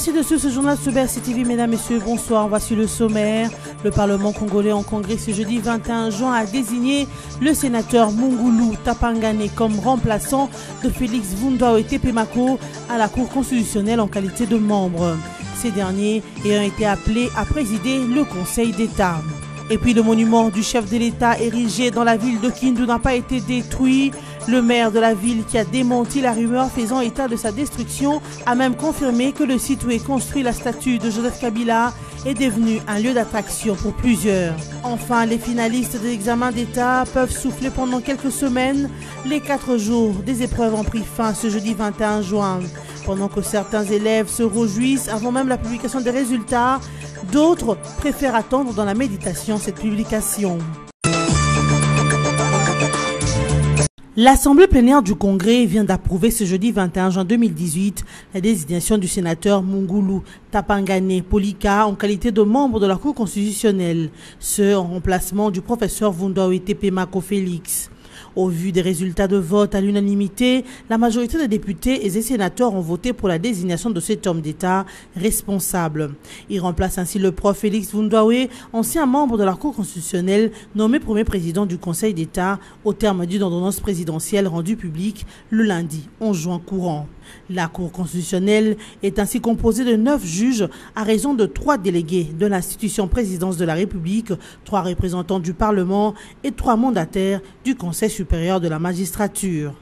Merci de suivre ce journal sur BRC TV, mesdames, messieurs, bonsoir. Voici le sommaire. Le Parlement congolais en congrès ce jeudi 21 juin a désigné le sénateur Mungulu Tapangane comme remplaçant de Félix Vundao Tepemako à la Cour constitutionnelle en qualité de membre. Ces derniers ayant été appelés à présider le Conseil d'État. Et puis le monument du chef de l'État érigé dans la ville de Kindu n'a pas été détruit. Le maire de la ville, qui a démenti la rumeur faisant état de sa destruction, a même confirmé que le site où est construit la statue de Joseph Kabila est devenu un lieu d'attraction pour plusieurs. Enfin, les finalistes de l'examen d'État peuvent souffler pendant quelques semaines. Les 4 jours des épreuves ont pris fin ce jeudi 21 juin. Pendant que certains élèves se réjouissent avant même la publication des résultats, d'autres préfèrent attendre dans la méditation cette publication. L'Assemblée plénière du Congrès vient d'approuver ce jeudi 21 juin 2018 la désignation du sénateur Mungulu Tapangane Polika en qualité de membre de la Cour constitutionnelle, ce en remplacement du professeur Vundao Tepemako Félix. Au vu des résultats de vote à l'unanimité, la majorité des députés et des sénateurs ont voté pour la désignation de cet homme d'État responsable. Il remplace ainsi le prof Félix Vundao, ancien membre de la Cour constitutionnelle, nommé premier président du Conseil d'État au terme d'une ordonnance présidentielle rendue publique le lundi 11 juin courant. La Cour constitutionnelle est ainsi composée de 9 juges à raison de 3 délégués de l'institution présidence de la République, 3 représentants du Parlement et 3 mandataires du Conseil supérieur de la magistrature.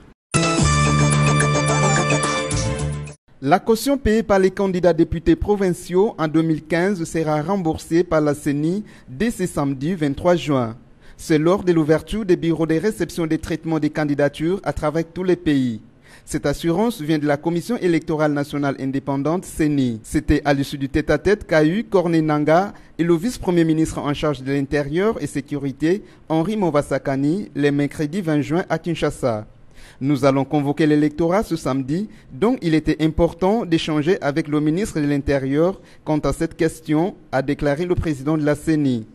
La caution payée par les candidats députés provinciaux en 2015 sera remboursée par la CENI dès ce samedi 23 juin. C'est lors de l'ouverture des bureaux de réception des traitements des candidatures à travers tous les pays. Cette assurance vient de la Commission électorale nationale indépendante CENI. C'était à l'issue du tête-à-tête qu'a eu Corneille Nangaa et le vice-premier ministre en charge de l'Intérieur et Sécurité, Henri Movasakani, le mercredi 20 juin à Kinshasa. Nous allons convoquer l'électorat ce samedi, donc il était important d'échanger avec le ministre de l'Intérieur quant à cette question, a déclaré le président de la CENI.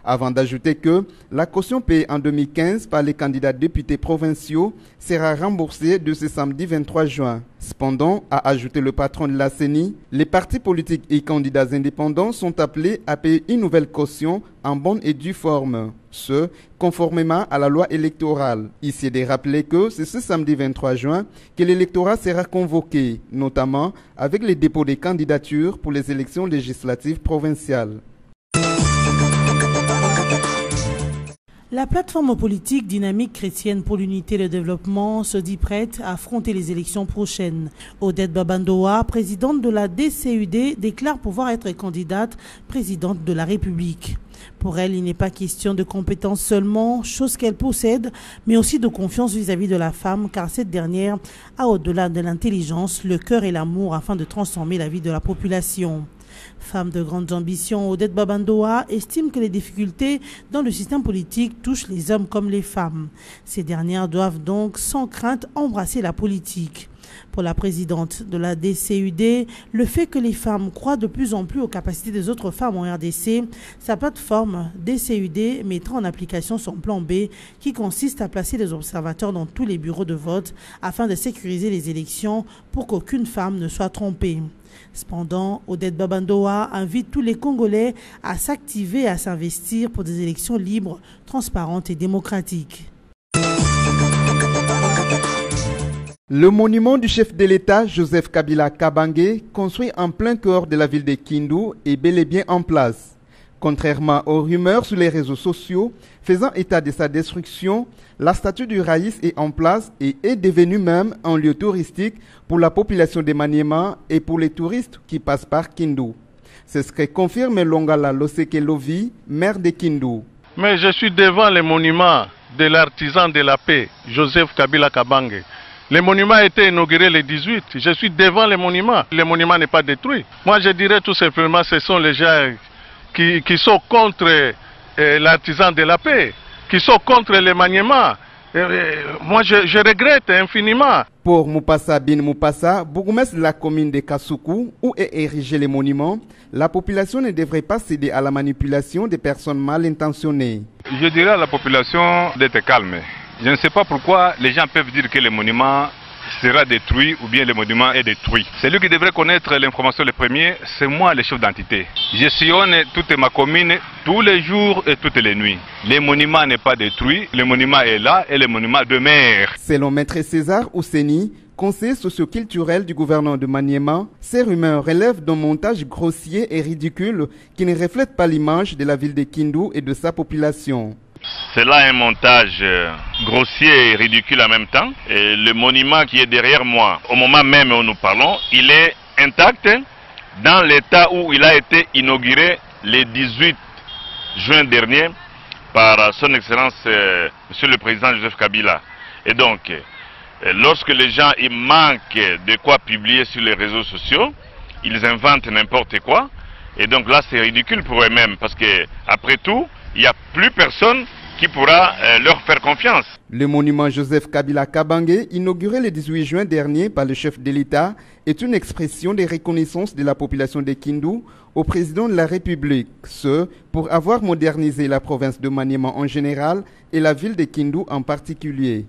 Avant d'ajouter que la caution payée en 2015 par les candidats députés provinciaux sera remboursée de ce samedi 23 juin. Cependant, a ajouté le patron de la CENI, les partis politiques et candidats indépendants sont appelés à payer une nouvelle caution en bonne et due forme. Ce, conformément à la loi électorale. Ici est de rappeler que c'est ce samedi 23 juin que l'électorat sera convoqué, notamment avec les dépôts des candidatures pour les élections législatives provinciales. La plateforme politique dynamique chrétienne pour l'unité et le développement se dit prête à affronter les élections prochaines. Odette Babandoa, présidente de la DCUD, déclare pouvoir être candidate présidente de la République. Pour elle, il n'est pas question de compétences seulement, chose qu'elle possède, mais aussi de confiance vis-à-vis de la femme, car cette dernière a au-delà de l'intelligence, le cœur et l'amour afin de transformer la vie de la population. Femme de grandes ambitions, Odette Babandoa estime que les difficultés dans le système politique touchent les hommes comme les femmes. Ces dernières doivent donc sans crainte embrasser la politique. Pour la présidente de la DCUD, le fait que les femmes croient de plus en plus aux capacités des autres femmes en RDC, sa plateforme DCUD mettra en application son plan B qui consiste à placer des observateurs dans tous les bureaux de vote afin de sécuriser les élections pour qu'aucune femme ne soit trompée. Cependant, Odette Babandoa invite tous les Congolais à s'activer et à s'investir pour des élections libres, transparentes et démocratiques. Le monument du chef de l'État, Joseph Kabila Kabange, construit en plein cœur de la ville de Kindu, est bel et bien en place. Contrairement aux rumeurs sur les réseaux sociaux faisant état de sa destruction, la statue du Raïs est en place et est devenue même un lieu touristique pour la population de Maniema et pour les touristes qui passent par Kindu. C'est ce que confirme Longala Losekelovi, maire de Kindu. Mais je suis devant le monument de l'artisan de la paix, Joseph Kabila Kabange. Le monument a été inauguré le 18. Je suis devant le monument. Le monument n'est pas détruit. Moi, je dirais tout simplement que ce sont les gens qui sont contre l'artisan de la paix, qui sont contre le maniement. Moi, je regrette infiniment. Pour Mupasa Bin Mupasa, bourgmestre de la commune de Kasuku, où est érigé le monument, la population ne devrait pas céder à la manipulation des personnes mal intentionnées. Je dirais à la population d'être calme. Je ne sais pas pourquoi les gens peuvent dire que le monument sera détruit ou bien le monument est détruit. Celui qui devrait connaître l'information le premier, c'est moi, le chef d'entité. Je sillonne toute ma commune tous les jours et toutes les nuits. Le monument n'est pas détruit, le monument est là et le monument demeure. Selon Maître César Ousseni, conseiller socio-culturel du gouvernement de Maniema, ces rumeurs relèvent d'un montage grossier et ridicule qui ne reflète pas l'image de la ville de Kindu et de sa population. C'est là un montage grossier et ridicule en même temps. Et le monument qui est derrière moi, au moment même où nous parlons, il est intact dans l'état où il a été inauguré le 18 juin dernier par son Excellence Monsieur le Président Joseph Kabila. Et donc, lorsque les gens ils manquent de quoi publier sur les réseaux sociaux, ils inventent n'importe quoi. Et donc là, c'est ridicule pour eux-mêmes parce que après tout, il n'y a plus personne qui pourra leur faire confiance. Le monument Joseph Kabila Kabange, inauguré le 18 juin dernier par le chef de l'État, est une expression de reconnaissance de la population de Kindu au président de la République, ce pour avoir modernisé la province de Maniema en général et la ville de Kindu en particulier.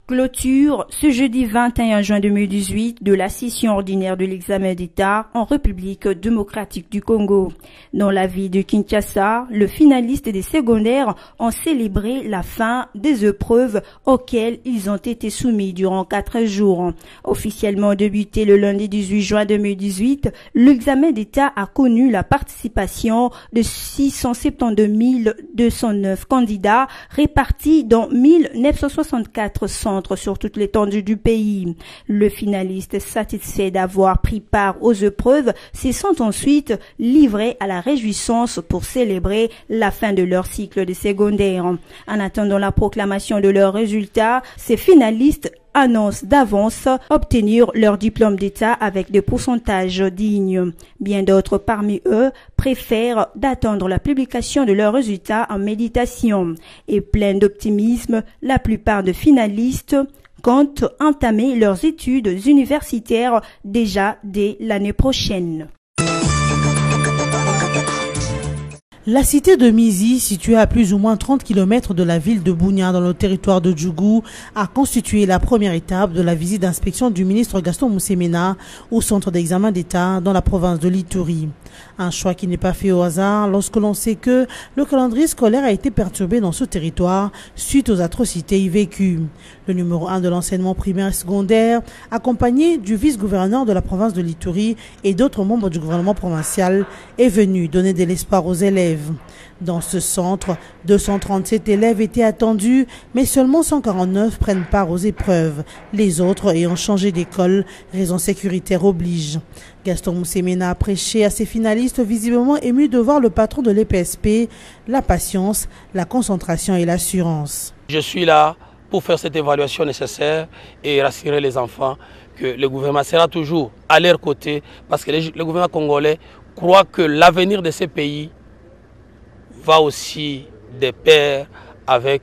Clôture ce jeudi 21 juin 2018 de la session ordinaire de l'examen d'État en République démocratique du Congo. Dans la ville de Kinshasa, le finaliste des secondaires ont célébré la fin des épreuves auxquelles ils ont été soumis durant 4 jours. Officiellement débuté le lundi 18 juin 2018, l'examen d'État a connu la participation de 672 209 candidats répartis dans 1964 centres sur toute l'étendue du pays. Le finaliste satisfait d'avoir pris part aux épreuves se sont ensuite livrés à la réjouissance pour célébrer la fin de leur cycle de secondaire. En attendant la proclamation de leurs résultats, ces finalistes annoncent d'avance obtenir leur diplôme d'État avec des pourcentages dignes. Bien d'autres parmi eux préfèrent d'attendre la publication de leurs résultats en méditation. Et plein d'optimisme, la plupart des finalistes comptent entamer leurs études universitaires déjà dès l'année prochaine. La cité de Mizi, située à plus ou moins 30 km de la ville de Bunia dans le territoire de Djougou, a constitué la première étape de la visite d'inspection du ministre Gaston Moussemena au centre d'examen d'État dans la province de l'Ituri. Un choix qui n'est pas fait au hasard lorsque l'on sait que le calendrier scolaire a été perturbé dans ce territoire suite aux atrocités y vécues. Le numéro 1 de l'enseignement primaire et secondaire, accompagné du vice-gouverneur de la province de l'Ituri et d'autres membres du gouvernement provincial, est venu donner de l'espoir aux élèves. Dans ce centre, 237 élèves étaient attendus, mais seulement 149 prennent part aux épreuves, les autres ayant changé d'école, raison sécuritaire oblige. Gaston Moussemena a prêché à ses finalistes visiblement émus de voir le patron de l'EPSP, la patience, la concentration et l'assurance. Je suis là pour faire cette évaluation nécessaire et rassurer les enfants que le gouvernement sera toujours à leur côté parce que le gouvernement congolais croit que l'avenir de ces pays va aussi de pair avec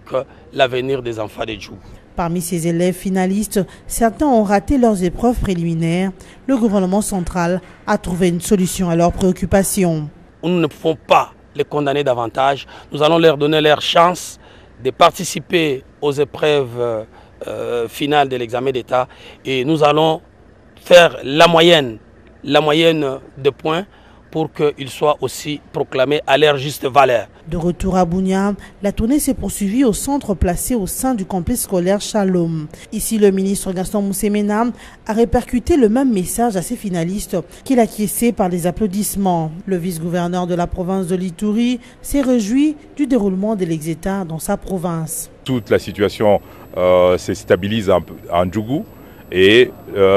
l'avenir des enfants de Djougou. Parmi ces élèves finalistes, certains ont raté leurs épreuves préliminaires. Le gouvernement central a trouvé une solution à leurs préoccupations. Nous ne pouvons pas les condamner davantage. Nous allons leur donner leur chance de participer aux épreuves finales de l'examen d'État et nous allons faire la moyenne de points pour qu'ils soient aussi proclamés à leur juste valeur. De retour à Bunia, la tournée s'est poursuivie au centre placé au sein du complexe scolaire Shalom. Ici, le ministre Gaston Moussemena a répercuté le même message à ses finalistes qu'il a acquiescé par des applaudissements. Le vice-gouverneur de la province de l'Ituri s'est réjoui du déroulement de l'exéta dans sa province. Toute la situation se stabilise en Djougou et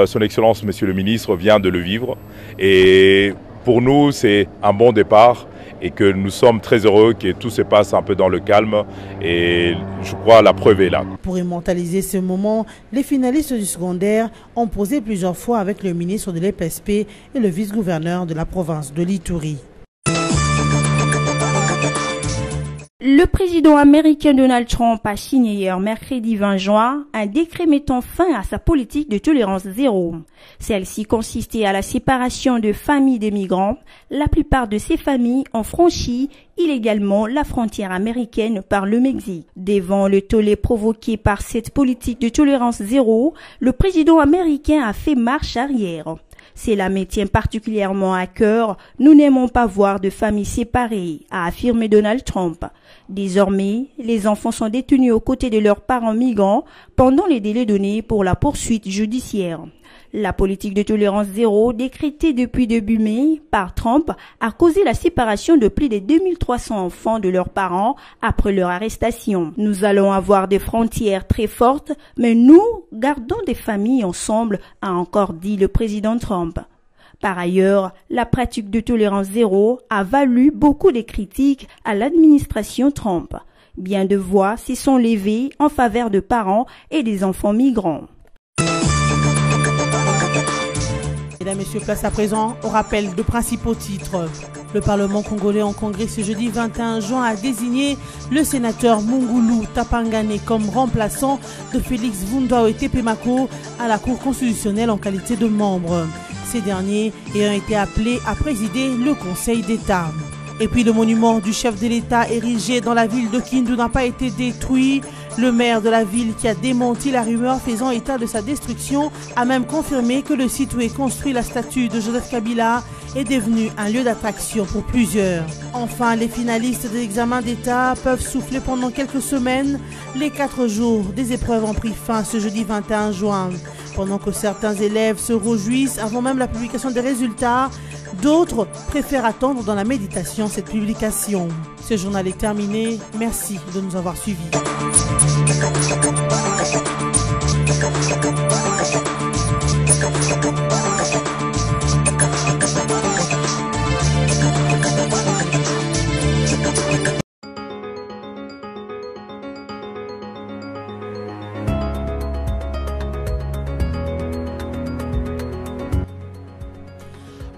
son Excellence, Monsieur le ministre, vient de le vivre. Et pour nous, c'est un bon départ et que nous sommes très heureux que tout se passe un peu dans le calme et je crois la preuve est là. Pour immortaliser ce moment, les finalistes du secondaire ont posé plusieurs fois avec le ministre de l'EPSP et le vice-gouverneur de la province de l'Ituri. Le président américain Donald Trump a signé hier mercredi 20 juin un décret mettant fin à sa politique de tolérance zéro. Celle-ci consistait à la séparation de familles des migrants. La plupart de ces familles ont franchi illégalement la frontière américaine par le Mexique. Devant le tollé provoqué par cette politique de tolérance zéro, le président américain a fait marche arrière. Cela me tient particulièrement à cœur. Nous n'aimons pas voir de familles séparées, a affirmé Donald Trump. Désormais, les enfants sont détenus aux côtés de leurs parents migrants pendant les délais donnés pour la poursuite judiciaire. La politique de tolérance zéro décrétée depuis début mai par Trump a causé la séparation de plus de 2300 enfants de leurs parents après leur arrestation. Nous allons avoir des frontières très fortes, mais nous gardons des familles ensemble, a encore dit le président Trump. Par ailleurs, la pratique de tolérance zéro a valu beaucoup de critiques à l'administration Trump. Bien de voix s'y sont levées en faveur de parents et des enfants migrants. Mesdames et messieurs, place à présent au rappel de principaux titres. Le Parlement congolais en congrès ce jeudi 21 juin a désigné le sénateur Mungulu Tapangane comme remplaçant de Félix Vundao Tepemako à la Cour constitutionnelle en qualité de membre. Ces derniers ayant été appelés à présider le Conseil d'État. Et puis le monument du chef de l'État érigé dans la ville de Kindu n'a pas été détruit. Le maire de la ville, qui a démenti la rumeur faisant état de sa destruction, a même confirmé que le site où est construit la statue de Joseph Kabila est devenu un lieu d'attraction pour plusieurs. Enfin, les finalistes de l'examen d'État peuvent souffler pendant quelques semaines. Les 4 jours des épreuves ont pris fin ce jeudi 21 juin. Pendant que certains élèves se réjouissent avant même la publication des résultats, d'autres préfèrent attendre dans la méditation cette publication. Ce journal est terminé. Merci de nous avoir suivis.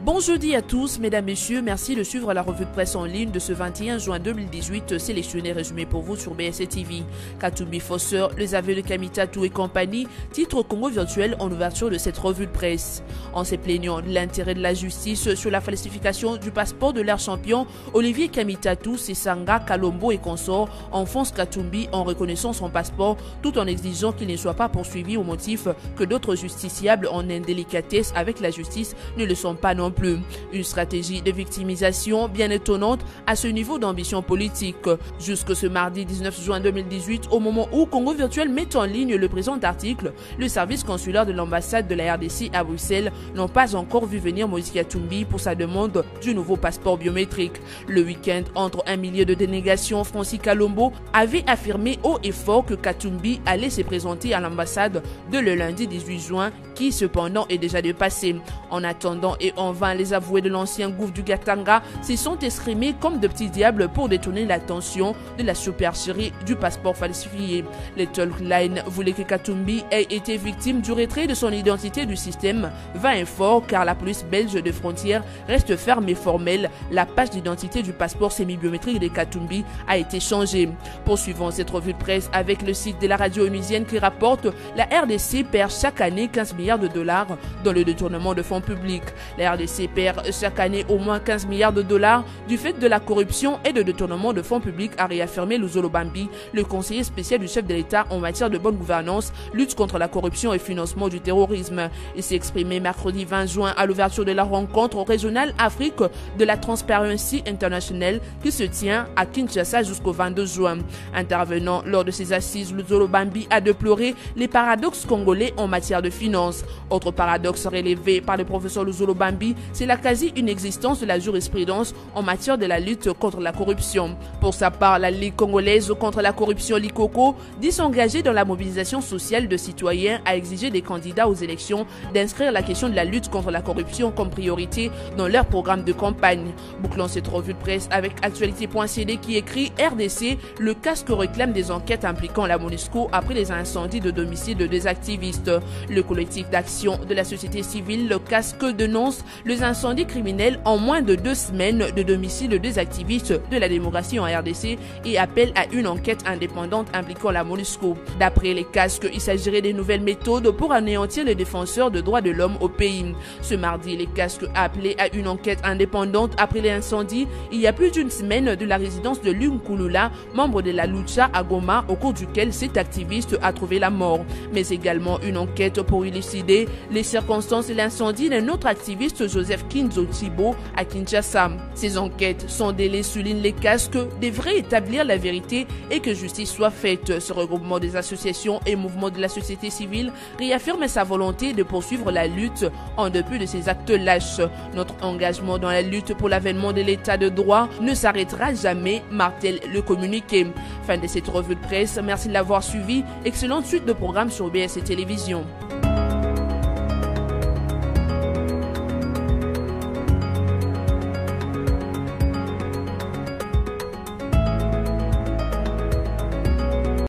Bon jeudi à tous, mesdames, messieurs, merci de suivre la revue de presse en ligne de ce 21 juin 2018, sélectionnée et résumée pour vous sur BSC TV. Katumbi Fosseur, les aveux de Kamitatou et compagnie, titre Congo virtuel en ouverture de cette revue de presse. En se plaignant de l'intérêt de la justice sur la falsification du passeport de l'air champion, Olivier Kamitatou, Sesanga, Kalombo et consorts enfoncent Katumbi en reconnaissant son passeport tout en exigeant qu'il ne soit pas poursuivi au motif que d'autres justiciables en indélicatesse avec la justice ne le sont pas non plus. Une stratégie de victimisation bien étonnante à ce niveau d'ambition politique. Jusque ce mardi 19 juin 2018, au moment où Congo Virtuel met en ligne le présent article, le service consulaire de l'ambassade de la RDC à Bruxelles n'ont pas encore vu venir Moïse Katumbi pour sa demande du nouveau passeport biométrique. Le week-end, entre un millier de dénégations, Francis Kalombo avait affirmé haut et fort que Katumbi allait se présenter à l'ambassade de le lundi 18 juin, qui cependant est déjà dépassé. En attendant et en vain, les avoués de l'ancien gouffre du Gatanga s'y sont escrimés comme de petits diables pour détourner l'attention de la supercherie du passeport falsifié. Les Talkline voulaient que Katumbi ait été victime du retrait de son identité du système vain et fort, car la police belge de frontières reste ferme et formelle. La page d'identité du passeport semi-biométrique de Katumbi a été changée. Poursuivons cette revue de presse avec le site de la radio onusienne qui rapporte la RDC perd chaque année 15 milliards de dollars dans le détournement de fonds publics. La RDC perd chaque année au moins 15 milliards de dollars du fait de la corruption et de détournement de fonds publics, a réaffirmé Luzolo Bambi, le conseiller spécial du chef de l'État en matière de bonne gouvernance, lutte contre la corruption et financement du terrorisme. Il s'est exprimé mercredi 20 juin à l'ouverture de la rencontre régionale Afrique de la Transparency International qui se tient à Kinshasa jusqu'au 22 juin. Intervenant lors de ces assises, Luzolo Bambi a déploré les paradoxes congolais en matière de finances. Autre paradoxe relevé par le professeur Luzolo Bambi, c'est la quasi-inexistence de la jurisprudence en matière de la lutte contre la corruption. Pour sa part, la Ligue congolaise contre la corruption Likoko dit s'engager dans la mobilisation sociale de citoyens à exiger des candidats aux élections d'inscrire la question de la lutte contre la corruption comme priorité dans leur programme de campagne. Bouclons cette revue de presse avec Actualité.cd qui écrit RDC, le casque réclame des enquêtes impliquant la MONUSCO après les incendies de domicile de deux activistes. Le collectif d'action de la société civile, le casque, dénonce les deux incendies criminels en moins de 2 semaines de domicile de 2 activistes de la démocratie en RDC et appelle à une enquête indépendante impliquant la MONUSCO. D'après les casques, il s'agirait des nouvelles méthodes pour anéantir les défenseurs de droits de l'homme au pays. Ce mardi, les casques a appelé à une enquête indépendante après l'incendie il y a plus d'une semaine de la résidence de Lung Kulula, membre de la Lucha à Goma, au cours duquel cet activiste a trouvé la mort. Mais également une enquête pour élucider les circonstances de l'incendie d'un autre activiste, Joseph Kinzo Thibault, à Kinshasa. Ces enquêtes sans délai, soulignent les casques, devraient établir la vérité et que justice soit faite. Ce regroupement des associations et mouvements de la société civile réaffirme sa volonté de poursuivre la lutte en dépit de ces actes lâches. Notre engagement dans la lutte pour l'avènement de l'état de droit ne s'arrêtera jamais, martèle le communiqué. Fin de cette revue de presse. Merci de l'avoir suivi. Excellente suite de programmes sur BSC Télévision.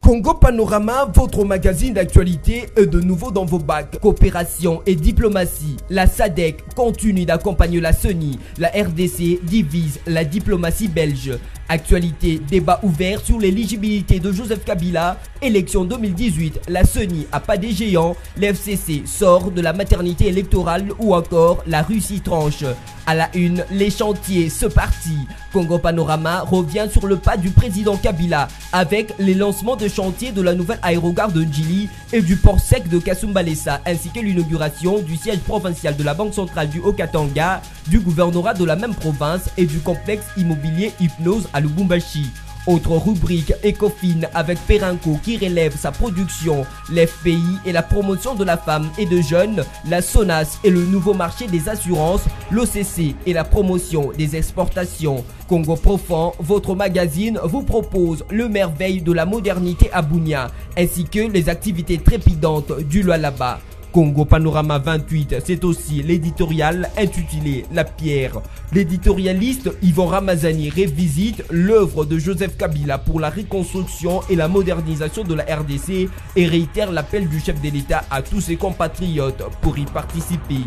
Congo Panorama, votre magazine d'actualité est de nouveau dans vos bacs. Coopération et diplomatie. La SADC continue d'accompagner la CENI. La RDC divise la diplomatie belge. Actualité, débat ouvert sur l'éligibilité de Joseph Kabila. Élection 2018, la CENI a pas des géants. L'FCC sort de la maternité électorale ou encore la Russie tranche. À la une, les chantiers se partis. Congo Panorama revient sur le pas du président Kabila avec les lancements de chantiers de la nouvelle aérogare de Njili et du port sec de Kasumbalesa ainsi que l'inauguration du siège provincial de la Banque centrale du Haut-Katanga, du gouvernorat de la même province et du complexe immobilier Hypnose à Lubumbashi. Autre rubrique, Ecofin avec Perenco qui relève sa production, l'FPI et la promotion de la femme et de jeunes, la SONAS et le nouveau marché des assurances, l'OCC et la promotion des exportations. Congo Profond, votre magazine vous propose le merveille de la modernité à Bunia, ainsi que les activités trépidantes du Lualaba. Congo Panorama 28, c'est aussi l'éditorial intitulé La Pierre. L'éditorialiste Yvon Ramazani revisite l'œuvre de Joseph Kabila pour la reconstruction et la modernisation de la RDC et réitère l'appel du chef de l'État à tous ses compatriotes pour y participer.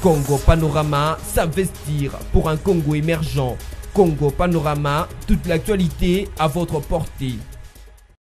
Congo Panorama, s'investir pour un Congo émergent. Congo Panorama, toute l'actualité à votre portée.